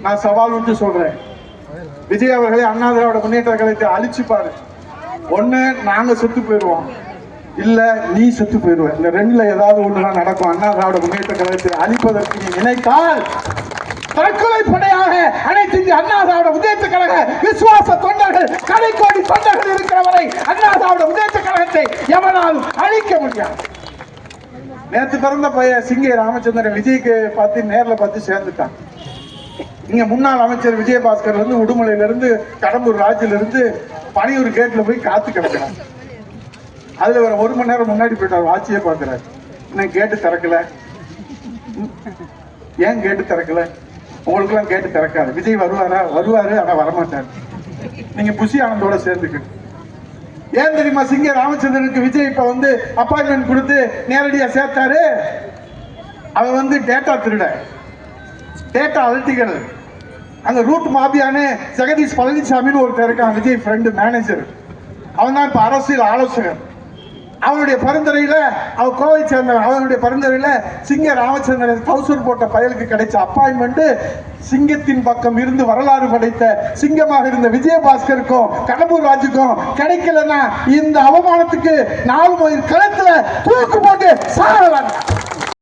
நான் சவால் விட்டு சொல்றேன், விஜய் அவர்களை அண்ணா திராவிட முன்னேற்ற கழகத்தை அழிச்சுப்பாரு. ஒண்ணு நாங்க செத்து போயிடுவோம், இல்ல நீ செத்து போயிடுவ. இந்த ரெண்டுல ஏதாவது ஒண்ணுதான் நடக்கும். அண்ணா திராவிட முன்னேற்ற கழகத்தை அழிப்பதற்கு நீ நினைத்தால் தற்கொலை படையாக அனைத்து இந்திய அண்ணா திராவிட முன்னேற்ற கழக விசுவாச தொண்டர்கள், கடைக்கோடி தொண்டர்கள் இருக்கிறவரை அண்ணா திராவிட முன்னேற்ற கழகத்தை எவனாலும் அழிக்க முடியாது. நேற்று பிறந்த பையன் சிங்கை ராமச்சந்திரன் விஜய்க்கு பார்த்து நேரில் பார்த்து சேர்ந்துட்டான். இங்க முன்னாள் அமைச்சர் விஜயபாஸ்கர் வந்து உடுமலையில இருந்து கடம்பூர் ராஜ்யில இருந்து பனையூர் கேட்ல போய் காத்து கிடக்கிறார். அதுல ஒரு 1 மணி நேரம் முன்னாடி போயிட்டார், வாட்சியே பார்க்கிறார். இன்னும் கேட்டு திறக்கல. ஏன் கேட்டு திறக்கல? உங்களுக்கு எல்லாம் கேட்டு திறக்காது. விஜய் வருவாரா? வருவாரு, ஆனா வரமாட்டாரு. நீங்க புஷி ஆனந்தோட சேர்ந்துக்கு. ஏன் தெரியுமா சிங்க ராமச்சந்திரனுக்கு விஜய் இப்ப வந்து அப்பாயின்மெண்ட் கொடுத்து நேரடியா சேர்த்தாரு? அவன் வந்து டேட்டா திருட, டேட்டா அல்டிகள். அங்க ரூட் மாபியானே ஜெகதீஷ் பழனிசாமின்னு ஒருத்தர் இருக்கான், விஜய் ஃப்ரெண்டு மேனேஜர். அவன் தான் இப்ப அரசியல் ஆலோசகர். அவனுடைய பரிந்துரையில, அவன் கோவை சேர்ந்தவன், அவனுடைய பரிந்துரையில சிங்க ராமச்சந்திரன் கவுசூர் போட்ட பயலுக்கு கிடைச்ச அப்பாயின்மெண்ட் சிங்கத்தின் பக்கம் இருந்து வரலாறு படைத்த சிங்கமாக இருந்த விஜயபாஸ்கருக்கும் கடம்பூர் ராஜுக்கும் கிடைக்கலன்னா இந்த அவமானத்துக்கு 4 மைல் களத்துல தூக்கு போட்டு சாகலாம்.